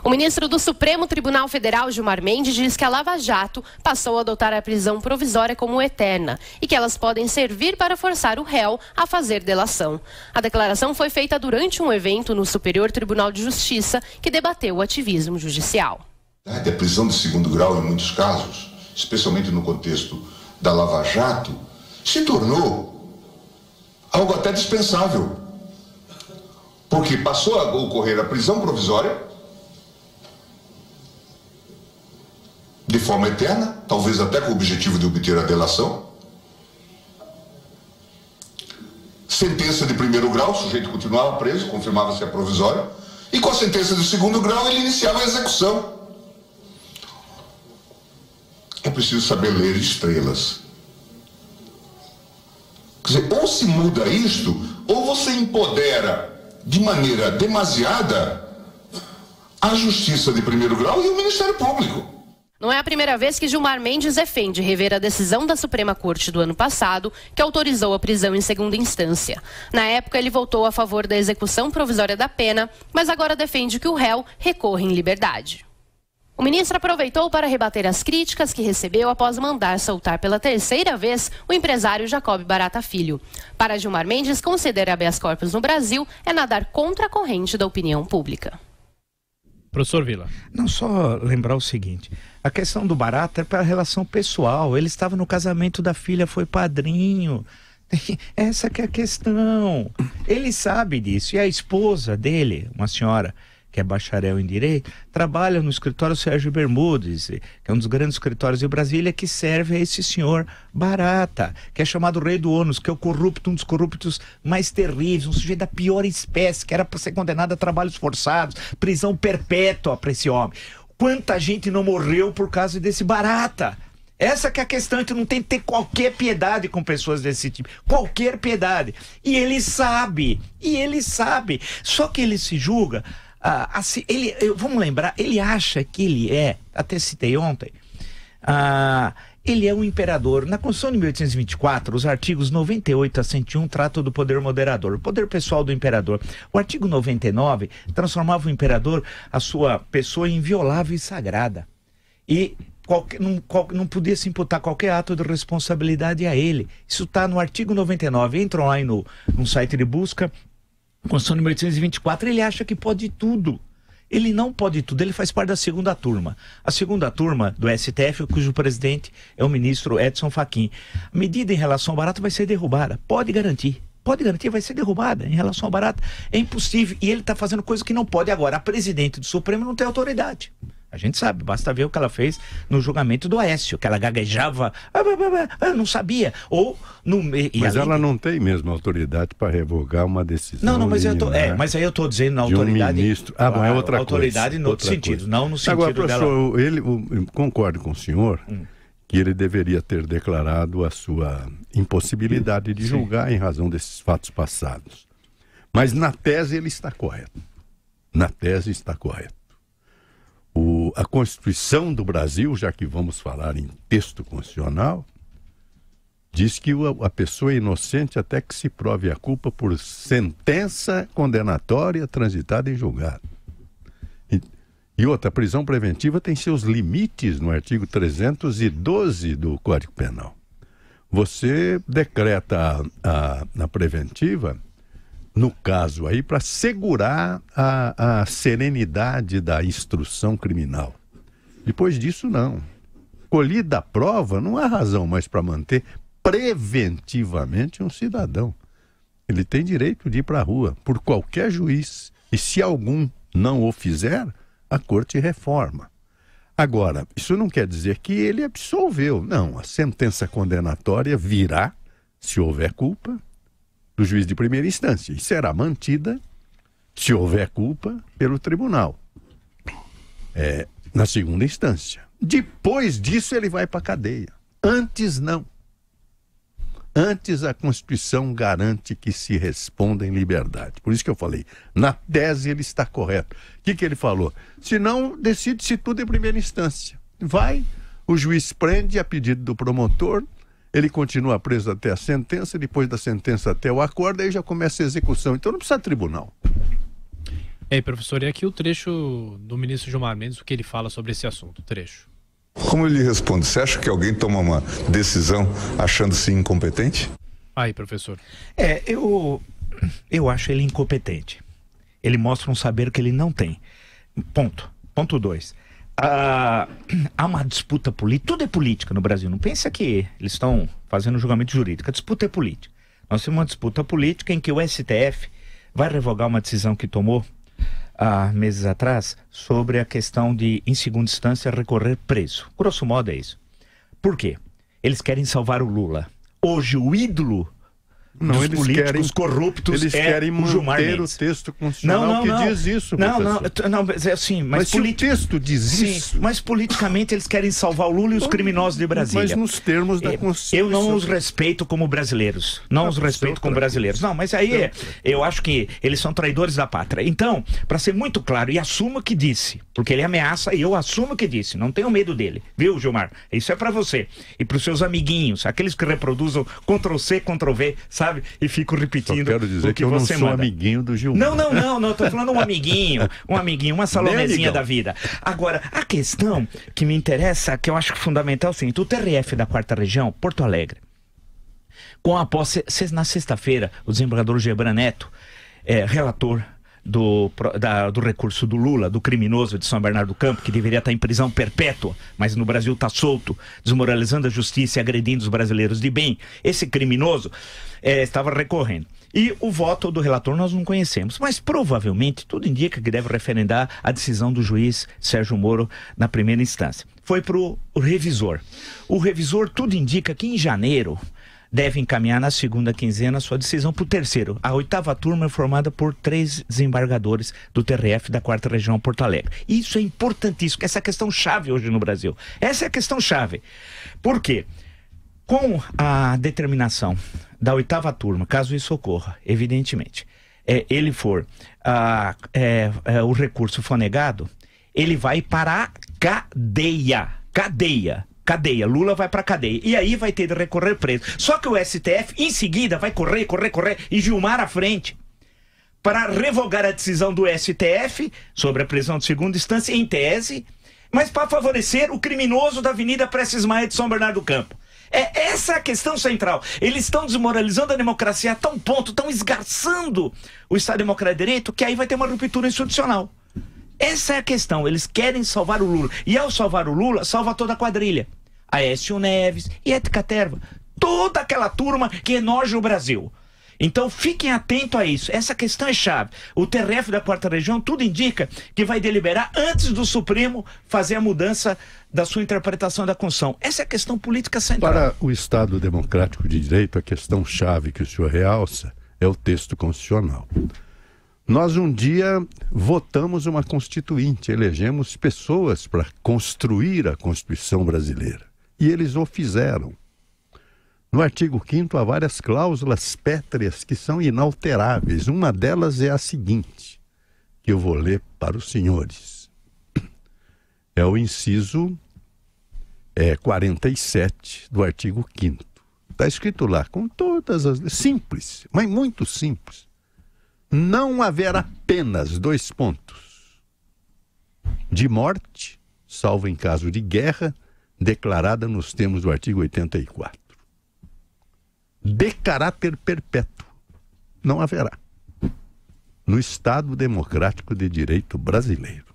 O ministro do Supremo Tribunal Federal, Gilmar Mendes, diz que a Lava Jato passou a adotar a prisão provisória como eterna e que elas podem servir para forçar o réu a fazer delação. A declaração foi feita durante um evento no Superior Tribunal de Justiça que debateu o ativismo judicial. A prisão de segundo grau, em muitos casos, especialmente no contexto da Lava Jato, se tornou algo até dispensável, porque passou a ocorrer a prisão provisória de forma eterna, talvez até com o objetivo de obter a delação. Sentença de primeiro grau, o sujeito continuava preso, confirmava-se a provisória, e com a sentença de segundo grau ele iniciava a execução. É preciso saber ler estrelas. Quer dizer, ou se muda isto, ou você empodera de maneira demasiada a Justiça de primeiro grau e o Ministério Público. Não é a primeira vez que Gilmar Mendes defende rever a decisão da Suprema Corte do ano passado, que autorizou a prisão em segunda instância. Na época, ele votou a favor da execução provisória da pena, mas agora defende que o réu recorra em liberdade. O ministro aproveitou para rebater as críticas que recebeu após mandar soltar pela terceira vez o empresário Jacob Barata Filho. Para Gilmar Mendes, conceder habeas corpus no Brasil é nadar contra a corrente da opinião pública. Professor Vila. Não, só lembrar o seguinte, a questão do Barata é para a relação pessoal, ele estava no casamento da filha, foi padrinho, essa que é a questão, ele sabe disso, e a esposa dele, uma senhora que é bacharel em Direito, trabalha no escritório Sérgio Bermudes, que é um dos grandes escritórios de Brasília, que serve a esse senhor Barata, que é chamado Rei do Ônus, que é o corrupto, um dos corruptos mais terríveis, um sujeito da pior espécie, que era para ser condenado a trabalhos forçados, prisão perpétua para esse homem. Quanta gente não morreu por causa desse Barata? Essa que é a questão, a gente não tem que ter qualquer piedade com pessoas desse tipo, qualquer piedade. E ele sabe, só que ele se julga... assim, vamos lembrar, ele acha que ele é, até citei ontem, ele é um imperador. Na Constituição de 1824, os artigos 98 a 101 tratam do poder moderador, o poder pessoal do imperador. O artigo 99 transformava o imperador, a sua pessoa, inviolável e sagrada. E não podia se imputar qualquer ato de responsabilidade a ele. Isso está no artigo 99. Entram lá no site de busca, Constituição de 1824, ele acha que pode tudo. Ele não pode tudo, ele faz parte da segunda turma. A segunda turma do STF, cujo presidente é o ministro Edson Fachin. A medida em relação ao Barata vai ser derrubada, pode garantir, vai ser derrubada. Em relação ao Barata, é impossível. E ele está fazendo coisa que não pode. Agora, a presidente do Supremo não tem autoridade. A gente sabe, basta ver o que ela fez no julgamento do Aécio, que ela gaguejava, não sabia. Mas ela não tem mesmo autoridade para revogar uma decisão. Não, mas aí eu estou dizendo na autoridade. Um ministro. É outra autoridade coisa. No outro sentido, não no sentido agora, professor, dela. eu concordo com o senhor que ele deveria ter declarado a sua impossibilidade de julgar em razão desses fatos passados. Mas na tese ele está correto. A Constituição do Brasil, já que vamos falar em texto constitucional, diz que a pessoa é inocente até que se prove a culpa por sentença condenatória transitada em julgado. E outra, a prisão preventiva tem seus limites no artigo 312 do Código Penal. Você decreta na preventiva, no caso aí, para segurar a serenidade da instrução criminal. Depois disso, não. Colhida a prova, não há razão mais para manter preventivamente um cidadão. Ele tem direito de ir para a rua por qualquer juiz. E se algum não o fizer, a corte reforma. Agora, isso não quer dizer que ele absolveu. Não, a sentença condenatória virá, se houver culpa, do juiz de primeira instância, e será mantida, se houver culpa, pelo tribunal, na segunda instância. Depois disso ele vai para a cadeia. Antes não. Antes a Constituição garante que se responda em liberdade. Por isso que eu falei, na tese ele está correto. O que ele falou? Se não, decide-se tudo em primeira instância. Vai, o juiz prende a pedido do promotor, ele continua preso até a sentença, depois da sentença até o acordo, aí já começa a execução. Então não precisa de tribunal. E aí, professor, e aqui o trecho do ministro Gilmar Mendes, o que ele fala sobre esse assunto, o trecho. Como ele responde? Você acha que alguém toma uma decisão achando-se incompetente? Aí, professor. Eu acho ele incompetente. Ele mostra um saber que ele não tem. Ponto. Ponto 2. Há uma disputa política. Tudo é política no Brasil. Não pensa que eles estão fazendo julgamento jurídico. A disputa é política. Nós temos uma disputa política em que o STF vai revogar uma decisão que tomou há meses atrás sobre a questão de, em segunda instância, recorrer preso. Grosso modo é isso. Por quê? Eles querem salvar o Lula. Hoje o ídolo dos políticos corruptos eles querem o Gilmar manter Mendes. o texto constitucional que diz isso, professor. Não, assim, mas se o texto diz isso... Mas politicamente eles querem salvar o Lula e os criminosos de Brasília. Mas nos termos da Constituição... Eu não os respeito como brasileiros. Não os respeito como brasileiros. Não, mas aí eu acho que eles são traidores da pátria. Então, para ser muito claro, e assumo que disse, porque ele ameaça e eu assumo que disse, não tenho medo dele. Viu, Gilmar? Isso é para você. E para os seus amiguinhos, aqueles que reproduzam Ctrl-C, Ctrl-V, sabe? E fico repetindo quero dizer o que você eu não sou manda. amiguinho do Gilmar. Não, tô falando um amiguinho, uma salomezinha da vida. Agora, a questão que me interessa, que eu acho fundamental é o seguinte, o TRF da 4ª Região, Porto Alegre, com a posse, na sexta-feira, o desembargador Gebran Neto, relator do recurso do Lula, do criminoso de São Bernardo do Campo, que deveria estar em prisão perpétua, mas no Brasil está solto, desmoralizando a justiça e agredindo os brasileiros de bem. Esse criminoso estava recorrendo. E o voto do relator nós não conhecemos, mas provavelmente tudo indica que deve referendar a decisão do juiz Sérgio Moro na primeira instância. Foi para o revisor. O revisor, tudo indica que em janeiro deve encaminhar na segunda quinzena sua decisão para o terceiro. A 8ª turma é formada por 3 desembargadores do TRF da 4ª Região Porto Alegre. Isso é importantíssimo, essa é a questão chave hoje no Brasil. Essa é a questão chave. Por quê? Com a determinação da 8ª turma, caso isso ocorra, evidentemente, ele for, o recurso for negado, ele vai para a cadeia. Lula vai pra cadeia. E aí vai ter de recorrer preso. Só que o STF, em seguida, vai correr, e Gilmar à frente, para revogar a decisão do STF sobre a prisão de segunda instância, em tese, mas para favorecer o criminoso da Avenida Prestes Maia de São Bernardo do Campo. Essa a questão central. Eles estão desmoralizando a democracia a tal ponto, estão esgarçando o Estado Democrático de Direito, que aí vai ter uma ruptura institucional. Essa é a questão. Eles querem salvar o Lula. E ao salvar o Lula, salva toda a quadrilha. Aécio Neves e Ética Terva. Toda aquela turma que enoja o Brasil. Então fiquem atentos a isso. Essa questão é chave. O TRF da 4ª Região tudo indica que vai deliberar antes do Supremo fazer a mudança da sua interpretação da Constituição. Essa é a questão política central. Para o Estado Democrático de Direito, a questão chave que o senhor realça é o texto constitucional. Nós um dia votamos uma constituinte, elegemos pessoas para construir a Constituição brasileira. E eles o fizeram. No artigo 5º há várias cláusulas pétreas que são inalteráveis. Uma delas é a seguinte, que eu vou ler para os senhores. É o inciso 47 do artigo 5º. Está escrito lá, com todas as... Simples, mas muito simples. Não haverá apenas 2 pontos de morte, salvo em caso de guerra, declarada nos termos do artigo 84. De caráter perpétuo, não haverá no Estado Democrático de Direito brasileiro.